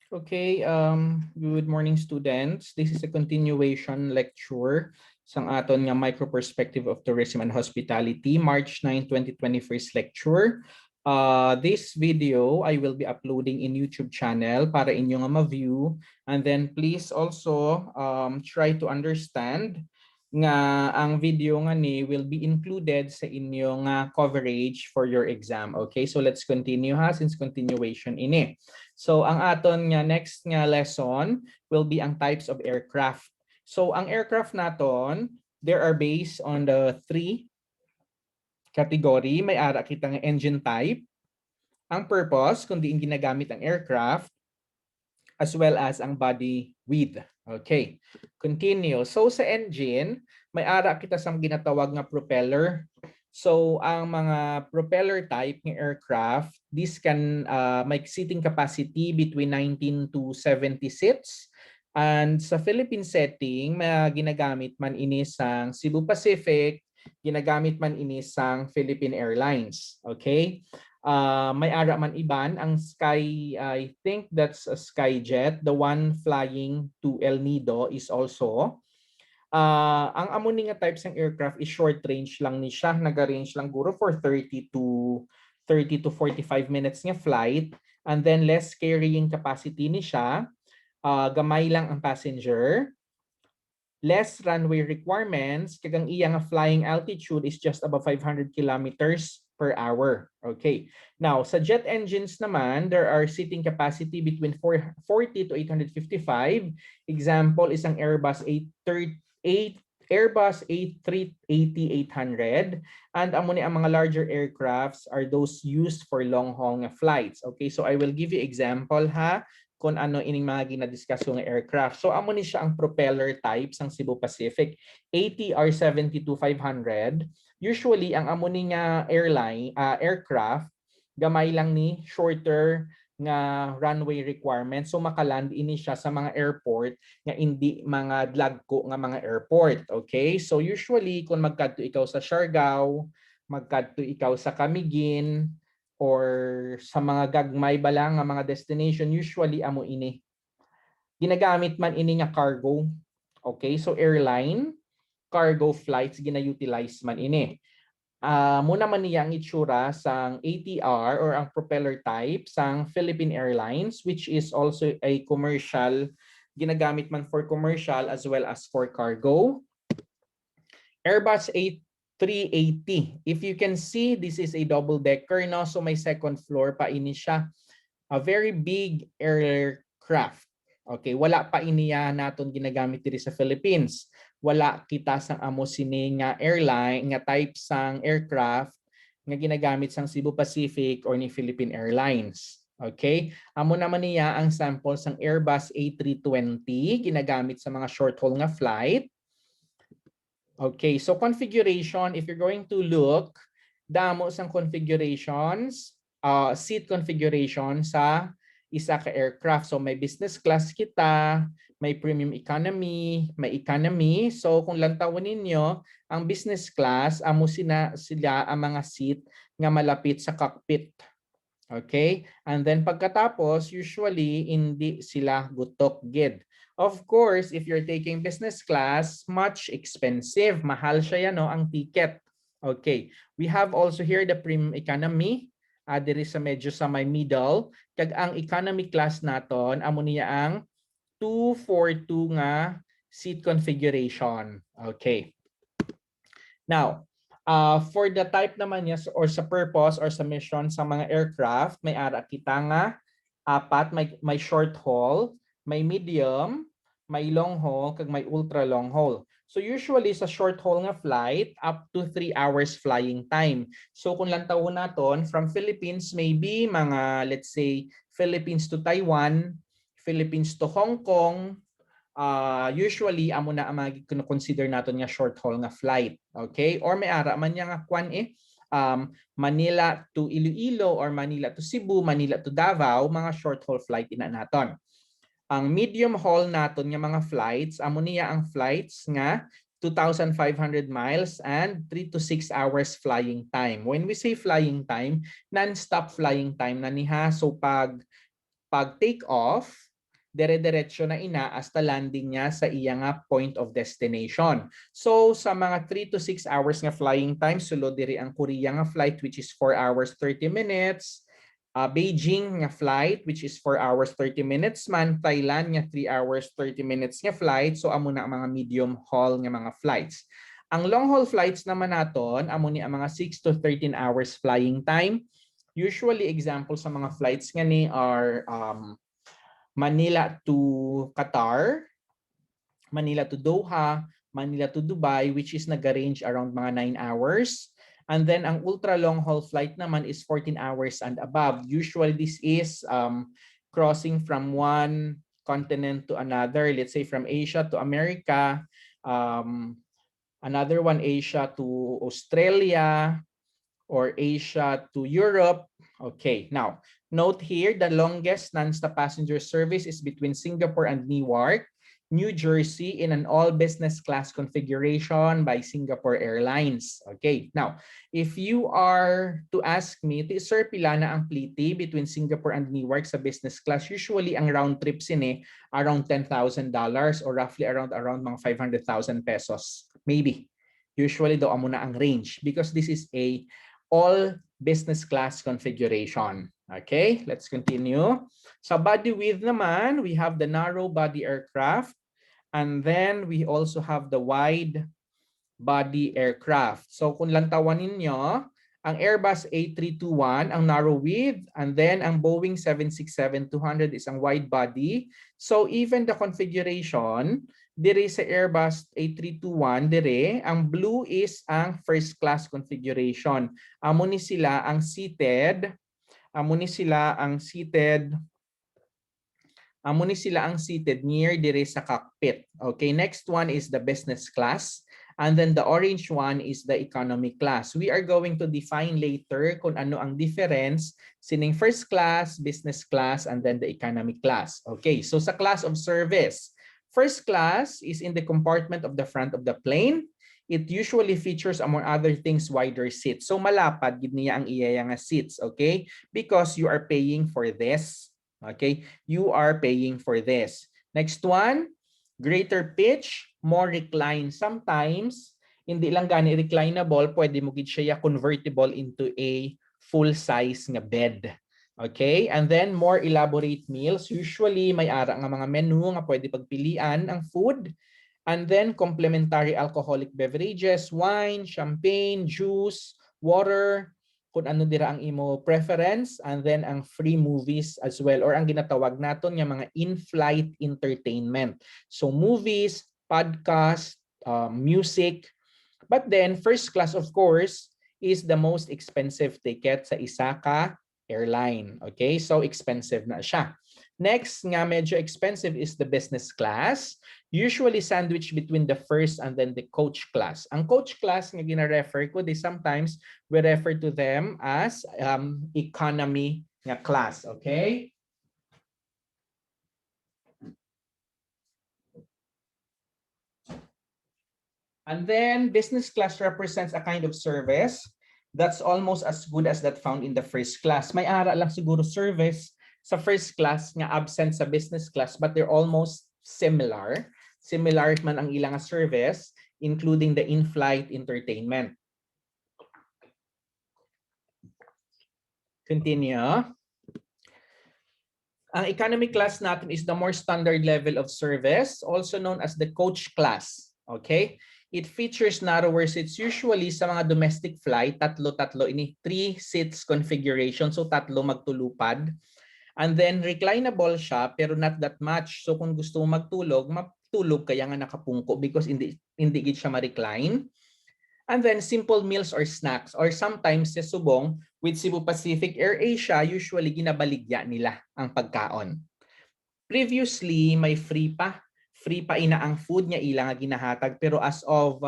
Okay, good morning students. This is a continuation lecture sa aton nga micro perspective of tourism and hospitality, March 9, 2021 lecture. This video I will be uploading in YouTube channel para inyo nga ma-view, and then please also try to understand nga ang video nga ni will be included sa inyong coverage for your exam. Okay, so let's continue ha since continuation ini. So ang aton nga next nga lesson will be ang types of aircraft. So ang aircraft naton, there are based on the three category. May ara kita nga engine type, ang purpose kung diin ginagamit ang aircraft, as well as ang body width. Okay, continue. So sa engine, may ara kita sa ginatawag nga propeller. So ang mga propeller type ng aircraft, this can make seating capacity between 19 to 70 seats. And sa Philippine setting, may ginagamit man ini sang Cebu Pacific, ginagamit man ini sang Philippine Airlines. Okay? May ara man iban ang Sky, I think that's a Skyjet, the one flying to El Nido is also. Ang amo ni nga types ng aircraft is short range lang ni siya, naga-range lang guro for 30 to 45 minutes nga flight, and then less carrying capacity ni siya, gamay lang ang passenger, less runway requirements, kagang iya nga flying altitude is just above 500 kilometers per hour. Okay. Now, sa jet engines naman, there are seating capacity between 40 to 855. Example is ang Airbus Airbus A380-800, and amo ni ang mga larger aircrafts are those used for long haul nga flights. Okay, so I will give you example ha kung ano ining mga ginadiscuss ng aircraft. So amo ni siya ang propeller type sang Cebu Pacific, ATR 72-500. Usually ang amo ni nga aircraft gamay lang ni shorter nga runway requirements, so makaland ini siya sa mga airport nga hindi mga dlagko nga mga airport. Okay, so usually kung magkadto ikaw sa Siargao, magkadto ikaw sa Camiguin, or sa mga gagmay ba lang nga mga destination, usually amo ini ginagamit man ini nga cargo. Okay, so airline cargo flights gina-utilize man ini. Muna man niya ang itsura sang ATR or ang propeller type sang Philippine Airlines, which is also a commercial, ginagamit man for commercial as well as for cargo. Airbus A380. If you can see, this is a double decker, no? So may second floor pa ini siya. A very big aircraft. Okay, wala pa iniya naton ginagamit diri sa Philippines. Wala kita sang amo sini nga airline nga type sang aircraft nga ginagamit sang Cebu Pacific or ni Philippine Airlines. Okay? Amo naman niya ang sample sang Airbus A320 ginagamit sa mga short haul nga flight. Okay, so configuration, if you're going to look, damo sang configurations, seat configuration sa isa ka aircraft. So may business class kita, may premium economy, may economy. So kung lantawin ninyo, ang business class, amo sila ang mga seat nga malapit sa cockpit. Okay? And then pagkatapos, usually hindi sila gutok gid. Of course, if you're taking business class, much expensive. Mahal siya yan, no, ang ticket. Okay. We have also here the premium economy. Diri sa medyo sa may middle. Kag ang economy class naton, amo niya ang 242 nga seat configuration. Okay. Now, for the type naman niya or sa purpose or sa mission sa mga aircraft, may ara kita nga apat, may short haul, may medium, may long haul, kag may ultra long haul. So usually sa short haul nga flight, up to 3 hours flying time. So kung lantawon naton from Philippines, maybe mga let's say Philippines to Taiwan, Philippines to Hong Kong, usually amo na ang consider naton nga short haul nga flight. Okay? Or may ara man niya nga kwan Manila to Iloilo or Manila to Cebu, Manila to Davao, mga short haul flight ina naton. Ang medium haul naton nga mga flights, amo niya ang flights nga 2,500 miles and 3 to 6 hours flying time. When we say flying time, non-stop flying time na niha. So pag take off, dire-diretso na ina hasta landing niya sa iya nga point of destination. So sa mga 3 to 6 hours nga flying time, sulod diri ang Korea nga flight which is 4 hours 30 minutes. Beijing nga flight which is 4 hours 30 minutes man, Thailand nga 3 hours 30 minutes nga flight. So amo na ang mga medium haul nga mga flights. Ang long haul flights naman naton amo ni ang mga 6 to 13 hours flying time. Usually example sa mga flights nga ni are Manila to Qatar, Manila to Doha, Manila to Dubai, which is nag-range around mga 9 hours. And then ang ultra long haul flight naman is 14 hours and above. Usually this is crossing from one continent to another. Let's say from Asia to America, another one Asia to Australia, or Asia to Europe. Okay, now note here the longest non-stop passenger service is between Singapore and Newark, New Jersey in an all business class configuration by Singapore Airlines. Okay, now if you are to ask me, sir, pila na ang pliti between Singapore and Newark sa business class? Usually ang round trip sine around $10,000 or roughly around mga 500,000 pesos. Maybe. Usually do amo na ang range because this is a all business class configuration. Okay, let's continue. Sa body width naman, we have the narrow body aircraft, and then we also have the wide body aircraft. So kung lantawan ninyo, ang Airbus A321 ang narrow width, and then ang Boeing 767-200 is ang wide body. So even the configuration dire sa Airbus A321 dire, ang blue is ang first class configuration. Amo ni sila ang seated, near dire sa cockpit. Okay, next one is the business class. And then the orange one is the economy class. We are going to define later kung ano ang difference sining first class, business class, and then the economy class. Okay, so sa class of service, first class is in the compartment of the front of the plane. It usually features, among other things, wider seats. So malapad gid niya ang iya nga seats, okay? Because you are paying for this. Okay? You are paying for this. Next one, greater pitch, more recline. Sometimes, hindi lang gani reclinable, pwede mo gid siya convertible into a full-size nga bed. Okay? And then more elaborate meals. Usually may ara nga mga menu nga pwede pagpilian ang food. And then complementary alcoholic beverages, wine, champagne, juice, water, kung ano dira ang imo preference, and then ang free movies as well, or ang ginatawag naton nga mga in-flight entertainment. So movies, podcast, music. But then first class of course is the most expensive ticket sa isa ka airline. Okay? So expensive na siya. Next nga medyo expensive is the business class. Usually sandwiched between the first and then the coach class. Ang coach class nga gina-refer ko, sometimes we refer to them as economy nga class. Okay? And then business class represents a kind of service that's almost as good as that found in the first class. May ara lang siguro service sa first class nga absent sa business class, but they're almost similar. Similar man ang ilang service, including the in-flight entertainment. Continue. Ang economy class natin is the more standard level of service, also known as the coach class. Okay? It features narrower seats usually sa mga domestic flight, tatlo ini 3 seats configuration, so tatlo magtulupad. And then reclinable siya pero not that much. So kung gusto mo magtulog, matulog kaya nga nakapungko because hindi gid siya ma-recline. And then simple meals or snacks, or sometimes sa subong with Cebu Pacific Air Asia, usually ginabaligya nila ang pagkaon. Previously may free pa ina ang food niya ilang nga ginahatag, pero as of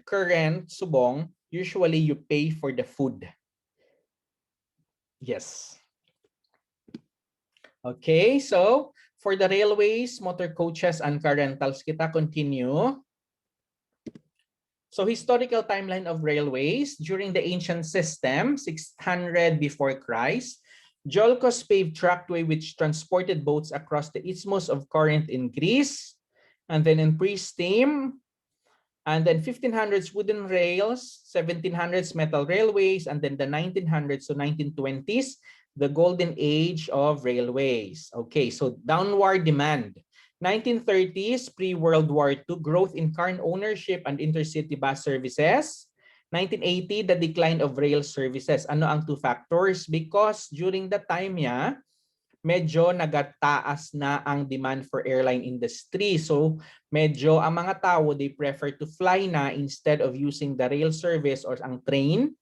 current subong, usually you pay for the food. Yes. Okay, so for the railways, motor coaches, and car rentals, kita continue. So historical timeline of railways during the ancient system, 600 before Christ, Jolcos paved trackway which transported boats across the Isthmus of Corinth in Greece. And then in pre-steam, and then 1500s wooden rails, 1700s metal railways, and then the 1900s to 1920s, the golden age of railways. Okay, so downward demand. 1930s, pre-World War II, growth in car ownership and intercity bus services. 1980, the decline of rail services. Ano ang two factors? Because during the time medyo nagataas na ang demand for airline industry. So medyo ang mga tao, they prefer to fly na instead of using the rail service or ang train.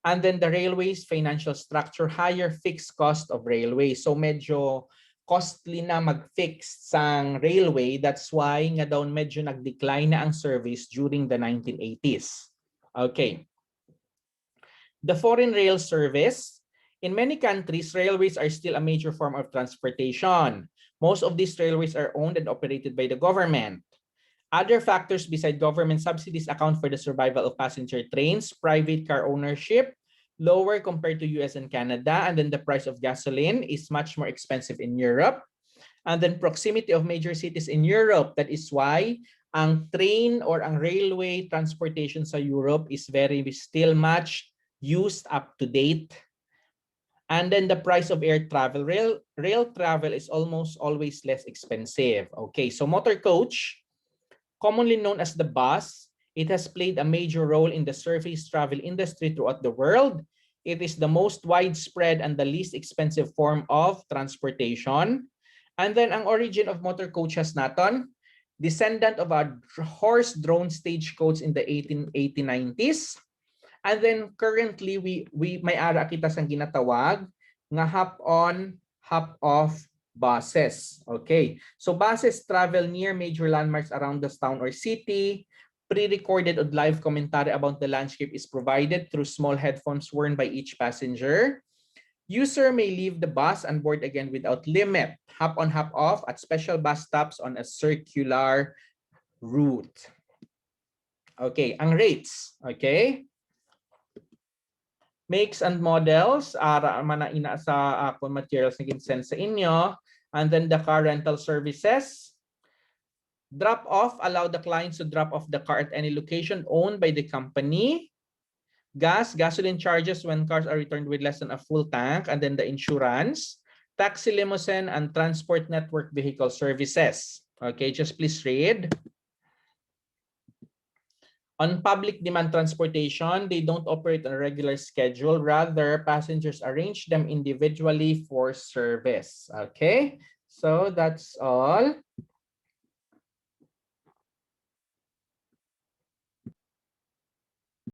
And then the railways financial structure, higher fixed cost of railway. So medyo costly na mag-fix sang railway. That's why nga daw medyo nag-decline na ang service during the 1980s. Okay. The foreign rail service. In many countries, railways are still a major form of transportation. Most of these railways are owned and operated by the government. Other factors beside government subsidies account for the survival of passenger trains, private car ownership, lower compared to US and Canada, and then the price of gasoline is much more expensive in Europe. And then proximity of major cities in Europe. That is why ang train or ang railway transportation sa Europe is still much used up to date. And then the price of air travel, rail travel is almost always less expensive. Okay, so motor coach, commonly known as the bus, it has played a major role in the surface travel industry throughout the world. It is the most widespread and the least expensive form of transportation. And then ang origin of motor coaches naton, descendant of a horse-drawn stagecoach in the 1890s. And then currently we may ara kita sang ginatawag nga hop-on, hop-off buses. Okay. So buses travel near major landmarks around the town or city. Pre-recorded or live commentary about the landscape is provided through small headphones worn by each passenger. User may leave the bus and board again without limit. Hop on, hop off at special bus stops on a circular route. Okay, ang rates. Okay. Makes and models, ara mana ina sa materials na ginsend sa inyo. And then the car rental services. Drop off, allow the clients to drop off the car at any location owned by the company. Gasoline charges when cars are returned with less than a full tank. And then the insurance. Taxi, limousine, and transport network vehicle services. Okay, just please read. On public demand transportation, they don't operate on a regular schedule. Rather, passengers arrange them individually for service. Okay, so that's all.